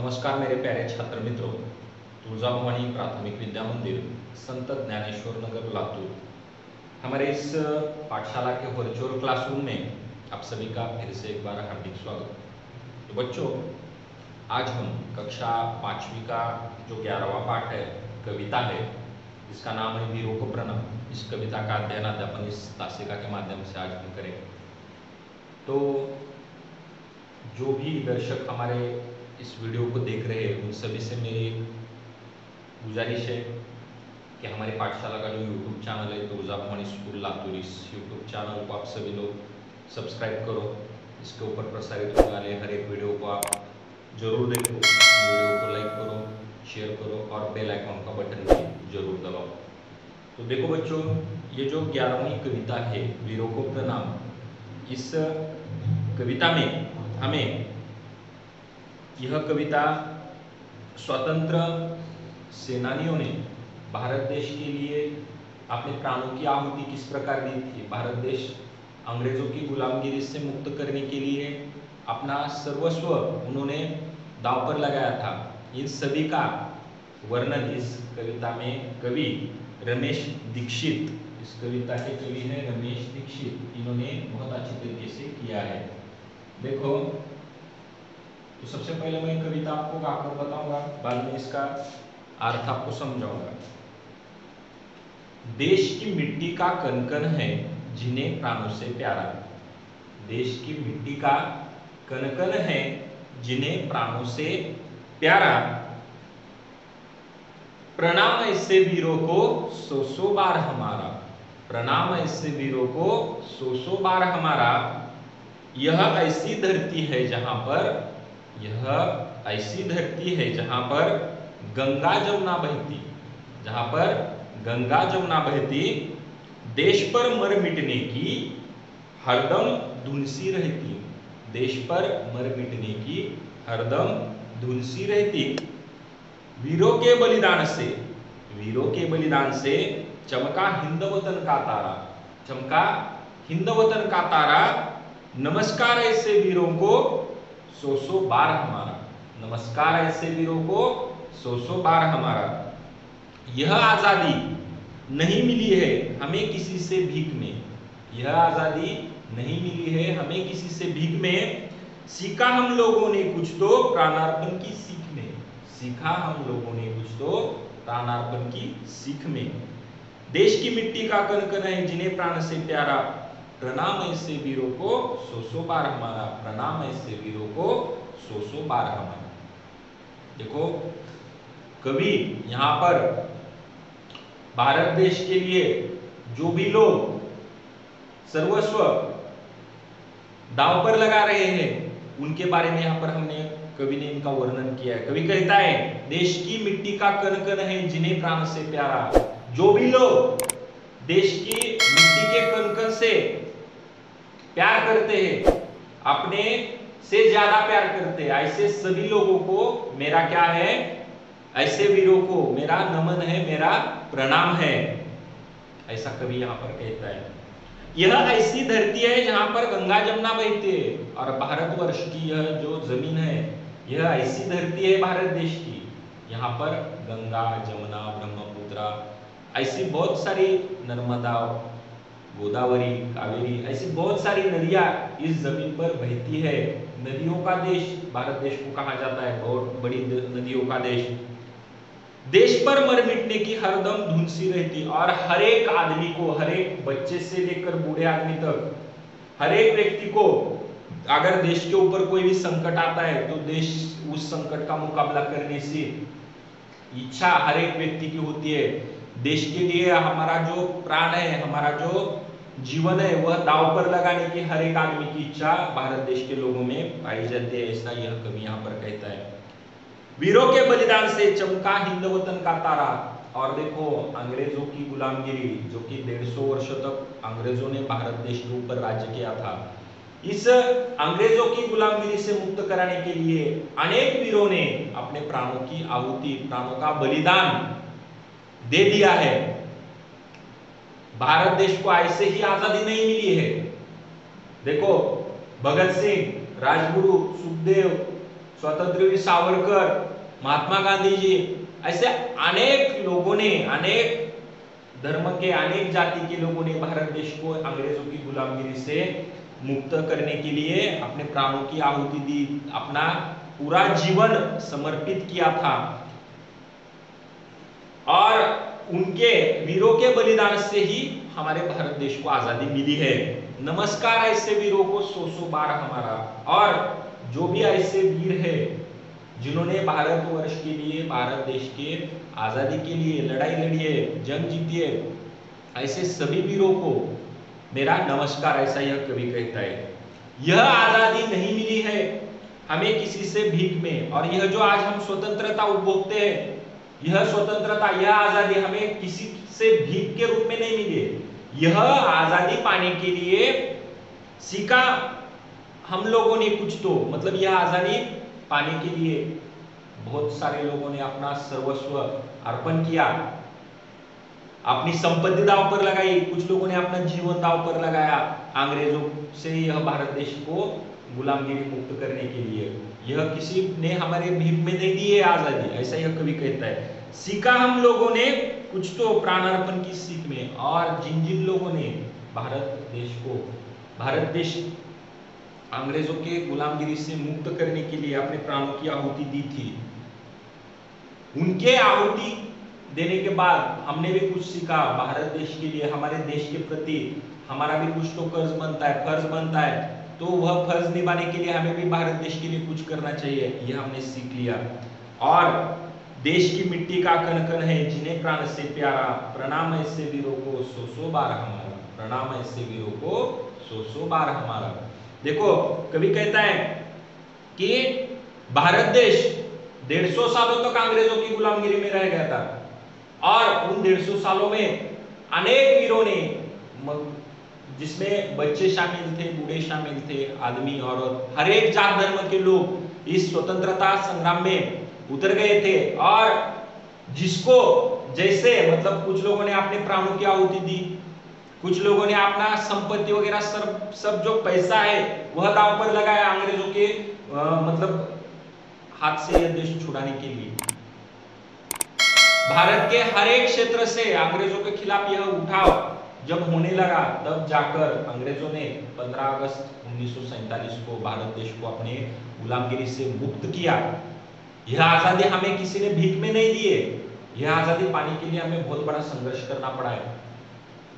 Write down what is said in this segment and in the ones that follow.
नमस्कार मेरे प्यारे छात्र मित्रों। तुळजाभवानी प्राथमिक विद्या मंदिर, संत ज्ञानेश्वर नगर, लातूर, हमारे इस पाठशाला के वर्चुअल क्लासरूम में आप सभी का फिर से एक बार हार्दिक स्वागत। तो बच्चों, आज हम कक्षा 5वीं का जो 11वां पाठ है, कविता है, इसका नाम है वीरों को प्रणाम। इस कविता का अध्ययन अध्यापन इस तासिका के माध्यम से आज हम करेंगे। तो जो भी दर्शक हमारे इस वीडियो को देख रहे हैं उन सभी से मेरी गुजारिश है कि हमारी पाठशाला का जो यूट्यूब चैनल है तुळजाभवानी स्कूल लातूर, इस यूट्यूब चैनल को आप सभी लोग सब्सक्राइब करो। इसके ऊपर प्रसारित होने वाले हर एक वीडियो को आप जरूर देखो, वीडियो को लाइक करो, शेयर करो और बेल आइकॉन का बटन भी जरूर दबाओ। तो देखो बच्चों, ये जो 11वीं कविता है वीरों को प्रणाम, इस कविता में हमें यह कविता स्वतंत्र सेनानियों ने भारत देश के लिए अपने प्राणों की आहुति किस प्रकार दी थी, भारत देश अंग्रेजों की गुलामगिरी से मुक्त करने के लिए अपना सर्वस्व उन्होंने दांव पर लगाया था। इन सभी का वर्णन इस कविता में कवि रमेश दीक्षित, इस कविता के कवि हैं रमेश दीक्षित, इन्होंने बहुत अच्छी तरीके से किया है। देखो, तो सबसे पहले मैं कविता आपको गाकर बताऊंगा, बाद में इसका अर्थ आपको समझाऊंगा। देश की मिट्टी का कण-कण है जिन्हें प्राणों से प्यारा, देश की मिट्टी का कण-कण है जिन्हें प्राणों से प्यारा, प्रणाम ऐसे वीरों को सौ बार हमारा, प्रणाम ऐसे वीरों को सौ बार हमारा। यह ऐसी धरती है जहां पर, यह ऐसी धरती है जहां पर गंगा जमुना बहती, जहां पर गंगा जमुना बहती, देश पर मर मिटने की हरदम धुन सी रहती, देश पर मर मिटने की हरदम धुन सी रहती। वीरों के बलिदान से, वीरों के बलिदान से चमका हिंद वतन का तारा, चमका हिंद वतन का तारा, नमस्कार ऐसे वीरों को सौ बार हमारा, नमस्कार ऐसे वीरों को सौ बार हमारा। यह आजादी नहीं मिली है हमें किसी से भीख में, यह आजादी नहीं मिली है हमें किसी से भीख में, सीखा हम लोगों ने कुछ तो प्राणार्पण की सीख में, सीखा हम लोगों ने कुछ तो प्राणार्पण की सीख में। देश की मिट्टी का कण-कण है जिन्हें प्राण से प्यारा, प्रणाम ऐसे वीरों को सौ बार हमारा, प्रणाम ऐसे वीरों को सौ बार हमारा। देखो, कवि यहां पर भारत देश के लिए जो भी लोग सर्वस्व दांव पर लगा रहे हैं उनके बारे में यहां पर हमने कवि ने इनका वर्णन किया है। कवि कहता है देश की मिट्टी का कण-कण है जिन्हें प्राण से प्यारा, जो भी लोग देश की मिट्टी के कण-कण से प्यार करते हैं, अपने से ज्यादा प्यार करते हैं, ऐसे सभी लोगों को मेरा क्या है, ऐसे वीरों को मेरा नमन है, मेरा प्रणाम है, ऐसा कवि यहां पर कहता है। यह ऐसी धरती है जहां पर गंगा जमुना बहती है, और भारतवर्ष की यह जो जमीन है, यह ऐसी धरती है भारत देश की, यहाँ पर गंगा जमुना ब्रह्मपुत्रा ऐसी बहुत सारी, नर्मदा गोदावरी कावेरी ऐसी बहुत सारी नदियां इस जमीन पर बहती है। नदियों का देश भारत देश को कहा जाता है, बहुत बड़ी नदियों का देश। देश पर मर मिटने की हरदम धुन सी रहती, और हर एक आदमी को, हर एक बच्चे से लेकर बूढ़े आदमी तक, हर एक व्यक्ति को अगर देश के ऊपर कोई भी संकट आता है तो देश उस संकट का मुकाबला करने से इच्छा हर एक व्यक्ति की होती है। देश के लिए हमारा जो प्राण है, हमारा जो जीवन है, वह दांव पर लगाने की हर एक आदमी की इच्छा भारत देश के लोगों में पाई जाती है, ऐसा यह कवि यहाँ पर कहता है। वीरों के बलिदान से चमका हिंद वतन का तारा, और देखो अंग्रेजों की गुलामगिरी जो कि 150 वर्ष तक अंग्रेजों ने भारत देश के ऊपर राज्य किया था, इस अंग्रेजों की गुलामगिरी से मुक्त कराने के लिए अनेक वीरों ने अपने प्राणों की आहुति, प्राणों का बलिदान दे दिया है। भारत देश को ऐसे ही आजादी नहीं मिली है। देखो, भगत सिंह, राजगुरु, सुखदेव, स्वतंत्र वीर सावरकर, महात्मा गांधी जी, ऐसे अनेक लोगों ने, अनेक धर्म के, अनेक जाति के लोगों ने भारत देश को अंग्रेजों की गुलामगिरी से मुक्त करने के लिए अपने प्राणों की आहुति दी, अपना पूरा जीवन समर्पित किया था। और उनके वीरों के बलिदान से ही हमारे भारत देश को आजादी मिली है। नमस्कार ऐसे वीरों को सौ सौ बार हमारा। और जो भी ऐसे वीर है जिन्होंने भारतवर्ष के लिए, भारत देश के आजादी के लिए लड़ाई लड़ी है, जंग जीती है, ऐसे सभी वीरों को मेरा नमस्कार, ऐसा यह कवि कहता है। यह आजादी नहीं मिली है हमें किसी से भीख में, और यह जो आज हम स्वतंत्रता उपभोगते हैं, यह स्वतंत्रता, यह आजादी हमें किसी से भीख के रूप में नहीं मिली। यह आजादी पाने के लिए सीखा हम लोगों ने कुछ तो, मतलब यह आजादी पाने के लिए बहुत सारे लोगों ने अपना सर्वस्व अर्पण किया, अपनी संपत्ति दांव पर लगाई, कुछ लोगों ने अपना जीवन दांव पर लगाया अंग्रेजों से यह भारत देश को गुलामगिरी मुक्त करने के लिए। यह किसी ने हमारे भीख में नहीं दी है आजादी, ऐसा यह कवि कहता है। सीखा हम लोगों ने कुछ तो प्राणार्पण की सीख में, और जिन जिन लोगों ने भारत देश को, भारत देश अंग्रेजों के गुलामगिरी से मुक्त करने के लिए अपने प्राणों की आहुति दी थी, उनके आहुति देने के बाद हमने भी कुछ सीखा भारत देश के लिए, हमारे देश के प्रति हमारा भी कुछ तो कर्ज बनता है, फर्ज बनता है, तो वह फर्ज निभाने के लिए हमें भी भारत देश के लिए कुछ करना चाहिए, यह हमने सीख लिया। और देश की मिट्टी का कण कण है जिन्हें प्राण से प्यारा, प्रणाम ऐसे वीरों को सौ सौ बार हमारा, प्रणाम ऐसे वीरों को सौ सौ बार हमारा। देखो कवि कहता है कि भारत देश 150 सालों तक अंग्रेजों की गुलामगिरी में रह गया था, और उन 150 सालों में अनेक वीरों ने, जिसमें बच्चे शामिल थे, बूढ़े शामिल थे, आदमी औरत, हर एक जात धर्म के लोग इस स्वतंत्रता संग्राम में उतर गए थे। और जिसको जैसे, मतलब कुछ लोगों ने अपने प्राणों की आहुति दी, कुछ लोगों ने अपना संपत्ति वगैरह सब जो पैसा है वह दांव पर लगाया अंग्रेजों के मतलब हाथ से यह देश छुड़ाने के लिए। भारत के हर एक क्षेत्र से अंग्रेजों के खिलाफ यह उठाव जब होने लगा, तब जाकर अंग्रेजों ने 15 अगस्त 1947 को भारत देश को अपने गुलामगिरी से मुक्त किया। यह आजादी हमें किसी ने भीख में नहीं दी है, यह आजादी पाने के लिए हमें बहुत बड़ा संघर्ष करना पड़ा है,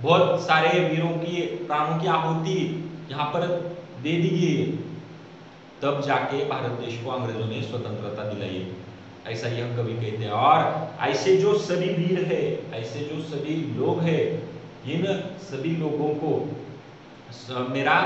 बहुत सारे वीरों की प्राणों की आहुति यहाँ पर दे दी गई है, तब जाके भारत देश को अंग्रेजों ने स्वतंत्रता दिलाई है, ऐसा यह कवि कहते हैं। और ऐसे जो सभी वीर है, ऐसे जो सभी लोग हैं, इन सभी लोगों को मेरा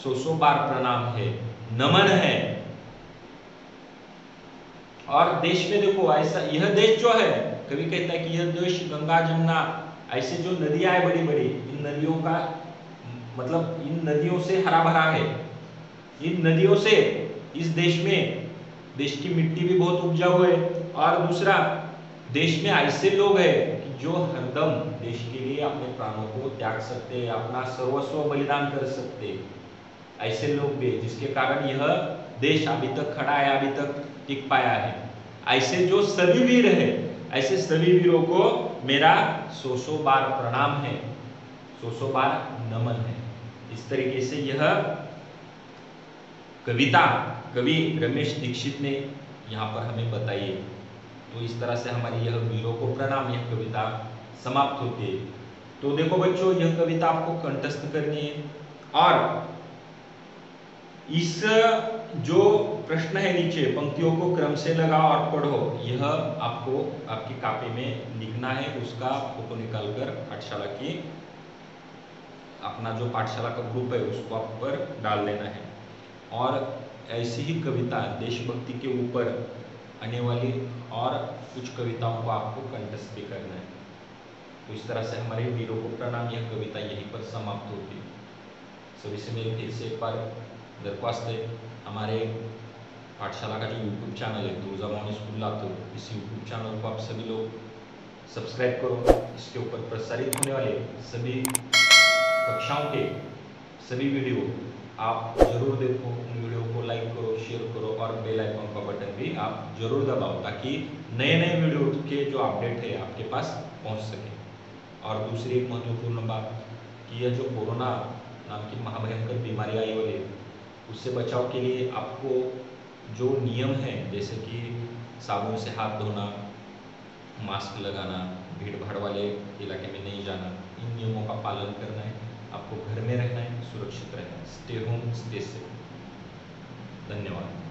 सौ सौ बार प्रणाम है, नमन है। और देश में देखो ऐसा, यह देश जो है, कवि कहता है कि यह देश गंगा जमुना ऐसे जो नदियां है बड़ी बड़ी, इन नदियों का मतलब इन नदियों से हरा भरा है। इन नदियों से इस देश में, देश की मिट्टी भी बहुत उपजाऊ है, और दूसरा देश में ऐसे लोग हैं कि जो हरदम देश के लिए अपने प्राणों को त्याग सकते हैं, अपना सर्वस्व बलिदान कर सकते हैं, ऐसे लोग भी, जिसके कारण यह देश अभी तक खड़ा है, अभी तक टिक पाया है। ऐसे जो सभी वीर है, ऐसे सभी वीरों को मेरा सौ सौ बार प्रणाम है, सौ सौ बार नमन है। इस तरीके से यह कविता कवि रमेश दीक्षित ने यहाँ पर हमें बताई है। तो इस तरह से हमारी यह वीरों को प्रणाम, यह कविता समाप्त होती है। तो देखो बच्चों, यह कविता आपको कंठस्थ करनी है, और इस जो प्रश्न है नीचे, पंक्तियों को क्रम से लगाओ और पढ़ो, यह आपको आपकी कॉपी में लिखना है। उसका फोटो निकालकर पाठशाला की, अपना जो पाठशाला का ग्रुप है उसको आप पर डाल देना है। और ऐसी ही कविता देशभक्ति के ऊपर आने वाली और कुछ कविताओं को आपको कंठस्थ भी करना है। तो इस तरह से हमारे वीरों को प्रणाम, यह कविता यहीं पर समाप्त होती है। सभी से मेरी फिर से एक बार दरख्वास्त है, हमारे पाठशाला का जो यूट्यूब चैनल है तुळजा भवानी स्कूल लातूर, इस यूट्यूब चैनल को आप सभी लोग सब्सक्राइब करो। इसके ऊपर प्रसारित होने वाले सभी कक्षाओं के सभी वीडियो आप जरूर देखो, उन वीडियो को लाइक करो, शेयर करो और बेल आइकन का बटन भी आप जरूर दबाओ, ताकि नए नए वीडियो के जो अपडेट है आपके पास पहुंच सके। और दूसरी एक महत्वपूर्ण बात कि यह जो कोरोना नाम की महाभयंकर बीमारी आई वाली है, उससे बचाव के लिए आपको जो नियम है, जैसे कि साबुन से हाथ धोना, मास्क लगाना, भीड़ भाड़ वाले इलाके में नहीं जाना, इन नियमों का पालन करना है। आपको घर में रहना है, सुरक्षित रहना है। Stay home, stay safe. धन्यवाद।